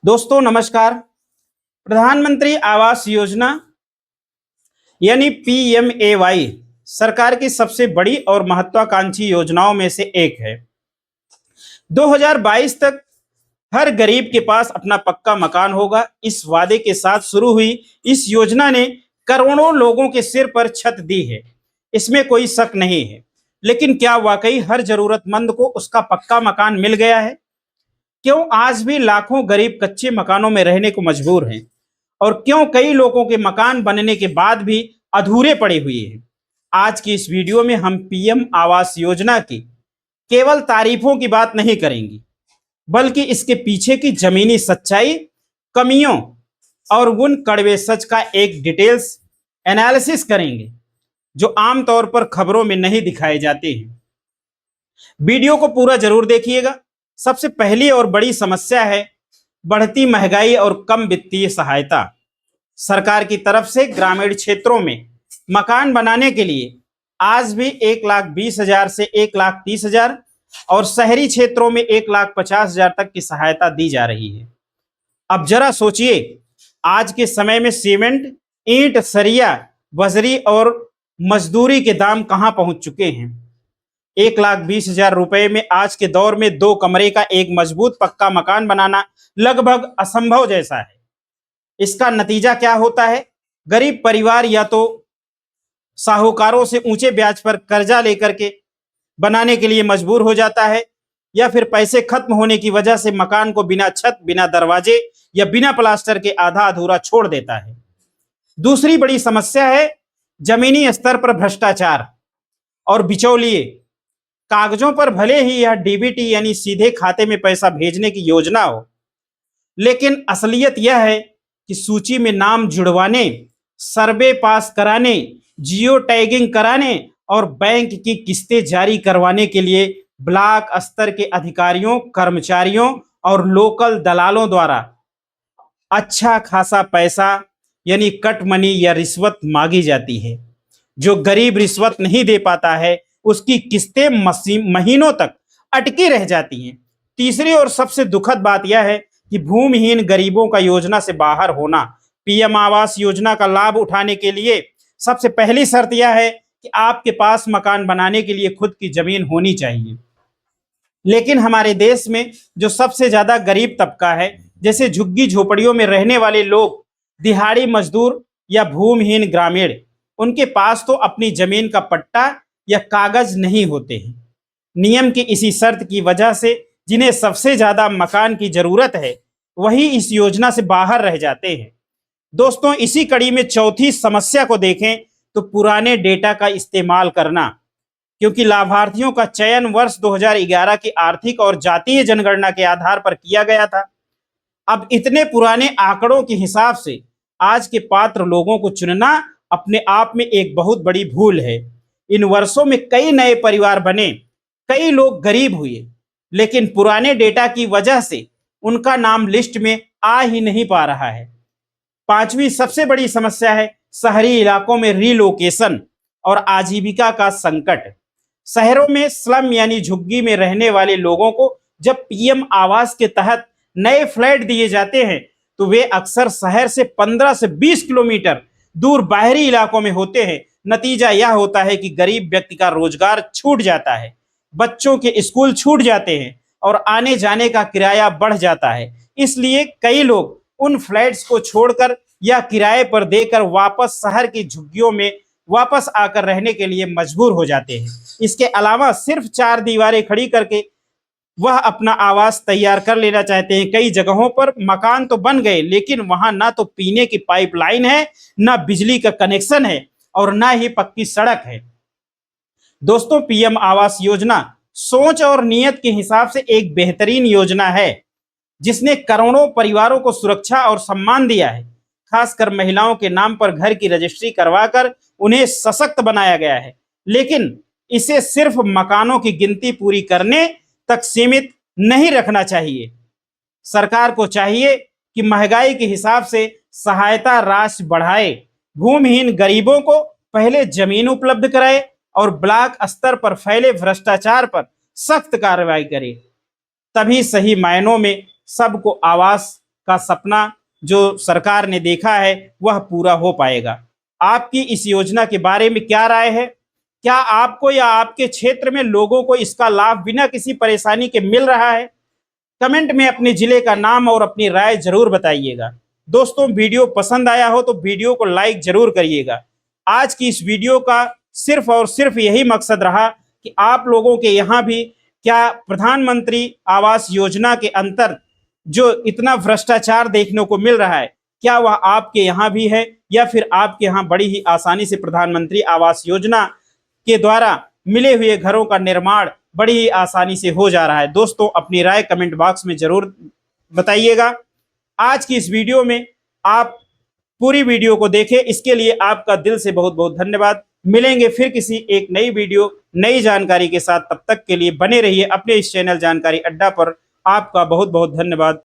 दोस्तों नमस्कार। प्रधानमंत्री आवास योजना यानी पीएमएवाई सरकार की सबसे बड़ी और महत्वाकांक्षी योजनाओं में से एक है। 2022 तक हर गरीब के पास अपना पक्का मकान होगा, इस वादे के साथ शुरू हुई इस योजना ने करोड़ों लोगों के सिर पर छत दी है, इसमें कोई शक नहीं है। लेकिन क्या वाकई हर जरूरतमंद को उसका पक्का मकान मिल गया है? क्यों आज भी लाखों गरीब कच्चे मकानों में रहने को मजबूर हैं? और क्यों कई लोगों के मकान बनने के बाद भी अधूरे पड़े हुए हैं? आज की इस वीडियो में हम पीएम आवास योजना की केवल तारीफों की बात नहीं करेंगे, बल्कि इसके पीछे की जमीनी सच्चाई, कमियों और उन कड़वे सच का एक डिटेल्स एनालिसिस करेंगे जो आमतौर पर खबरों में नहीं दिखाए जाते हैं। वीडियो को पूरा जरूर देखिएगा। सबसे पहली और बड़ी समस्या है बढ़ती महंगाई और कम वित्तीय सहायता। सरकार की तरफ से ग्रामीण क्षेत्रों में मकान बनाने के लिए आज भी 1,20,000 से 1,30,000 और शहरी क्षेत्रों में 1,50,000 तक की सहायता दी जा रही है। अब जरा सोचिए, आज के समय में सीमेंट, ईंट, सरिया, बजरी और मजदूरी के दाम कहां पहुंच चुके हैं। 1,20,000 रुपए में आज के दौर में 2 कमरे का एक मजबूत पक्का मकान बनाना लगभग असंभव जैसा है। इसका नतीजा क्या होता है? गरीब परिवार या तो साहूकारों से ऊंचे ब्याज पर कर्जा लेकर के बनाने के लिए मजबूर हो जाता है, या फिर पैसे खत्म होने की वजह से मकान को बिना छत, बिना दरवाजे या बिना प्लास्टर के आधा अधूरा छोड़ देता है। दूसरी बड़ी समस्या है जमीनी स्तर पर भ्रष्टाचार और बिचौलिए। कागजों पर भले ही यह डीबीटी यानी सीधे खाते में पैसा भेजने की योजना हो, लेकिन असलियत यह है कि सूची में नाम जुड़वाने, सर्वे पास कराने, जियो टैगिंग कराने और बैंक की किस्तें जारी करवाने के लिए ब्लॉक स्तर के अधिकारियों, कर्मचारियों और लोकल दलालों द्वारा अच्छा खासा पैसा यानी कट मनी या रिश्वत मांगी जाती है। जो गरीब रिश्वत नहीं दे पाता है उसकी किस्तें महीनों तक अटकी रह जाती हैं। तीसरी और सबसे दुखद बात यह है कि भूमिहीन गरीबों का योजना से बाहर होना। पीएम आवास योजना का लाभ उठाने के लिए सबसे पहली शर्त यह है कि आपके पास मकान बनाने के लिए खुद की जमीन होनी चाहिए। लेकिन हमारे देश में जो सबसे ज्यादा गरीब तबका है, जैसे झुग्गी झोपड़ियों में रहने वाले लोग, दिहाड़ी मजदूर या भूमिहीन ग्रामीण, उनके पास तो अपनी जमीन का पट्टा या कागज नहीं होते हैं। नियम की इसी शर्त की वजह से जिन्हें सबसे ज्यादा मकान की जरूरत है वही इस योजना से बाहर रह जाते हैं। दोस्तों, इसी कड़ी में चौथी समस्या को देखें तो पुराने डेटा का इस्तेमाल करना। क्योंकि लाभार्थियों का चयन वर्ष 2011 की आर्थिक और जातीय जनगणना के आधार पर किया गया था। अब इतने पुराने आंकड़ों के हिसाब से आज के पात्र लोगों को चुनना अपने आप में एक बहुत बड़ी भूल है। इन वर्षों में कई नए परिवार बने, कई लोग गरीब हुए, लेकिन पुराने डेटा की वजह से उनका नाम लिस्ट में आ ही नहीं पा रहा है। पांचवी सबसे बड़ी समस्या है शहरी इलाकों में रीलोकेशन और आजीविका का संकट। शहरों में स्लम यानी झुग्गी में रहने वाले लोगों को जब पीएम आवास के तहत नए फ्लैट दिए जाते हैं तो वे अक्सर शहर से 15 से 20 किलोमीटर दूर बाहरी इलाकों में होते हैं। नतीजा यह होता है कि गरीब व्यक्ति का रोजगार छूट जाता है, बच्चों के स्कूल छूट जाते हैं और आने जाने का किराया बढ़ जाता है। इसलिए कई लोग उन फ्लैट्स को छोड़कर या किराए पर देकर वापस शहर की झुग्गियों में वापस आकर रहने के लिए मजबूर हो जाते हैं। इसके अलावा सिर्फ 4 दीवारें खड़ी करके वह अपना आवास तैयार कर लेना चाहते हैं। कई जगहों पर मकान तो बन गए, लेकिन वहां ना तो पीने की पाइपलाइन है, ना बिजली का कनेक्शन है और ना ही पक्की सड़क है। दोस्तों, पीएम आवास योजना सोच और नियत के हिसाब से एक बेहतरीन योजना है जिसने करोड़ों परिवारों को सुरक्षा और सम्मान दिया है। खासकर महिलाओं के नाम पर घर की रजिस्ट्री करवाकर उन्हें सशक्त बनाया गया है। लेकिन इसे सिर्फ मकानों की गिनती पूरी करने तक सीमित नहीं रखना चाहिए। सरकार को चाहिए कि महंगाई के हिसाब से सहायता राशि बढ़ाए, भूमिहीन गरीबों को पहले जमीन उपलब्ध कराए और ब्लॉक स्तर पर फैले भ्रष्टाचार पर सख्त कार्रवाई करे। तभी सही मायनों में सबको आवास का सपना जो सरकार ने देखा है वह पूरा हो पाएगा। आपकी इस योजना के बारे में क्या राय है? क्या आपको या आपके क्षेत्र में लोगों को इसका लाभ बिना किसी परेशानी के मिल रहा है? कमेंट में अपने जिले का नाम और अपनी राय जरूर बताइएगा। दोस्तों, वीडियो पसंद आया हो तो वीडियो को लाइक जरूर करिएगा। आज की इस वीडियो का सिर्फ और सिर्फ यही मकसद रहा कि आप लोगों के यहाँ भी क्या प्रधानमंत्री आवास योजना के अंतर जो इतना भ्रष्टाचार देखने को मिल रहा है, क्या वह आपके यहाँ भी है, या फिर आपके यहाँ बड़ी ही आसानी से प्रधानमंत्री आवास योजना के द्वारा मिले हुए घरों का निर्माण बड़ी ही आसानी से हो जा रहा है? दोस्तों, अपनी राय कमेंट बॉक्स में जरूर बताइएगा। आज की इस वीडियो में आप पूरी वीडियो को देखें, इसके लिए आपका दिल से बहुत बहुत धन्यवाद। मिलेंगे फिर किसी एक नई वीडियो, नई जानकारी के साथ। तब तक के लिए बने रहिए अपने इस चैनल जानकारी अड्डा पर। आपका बहुत बहुत धन्यवाद।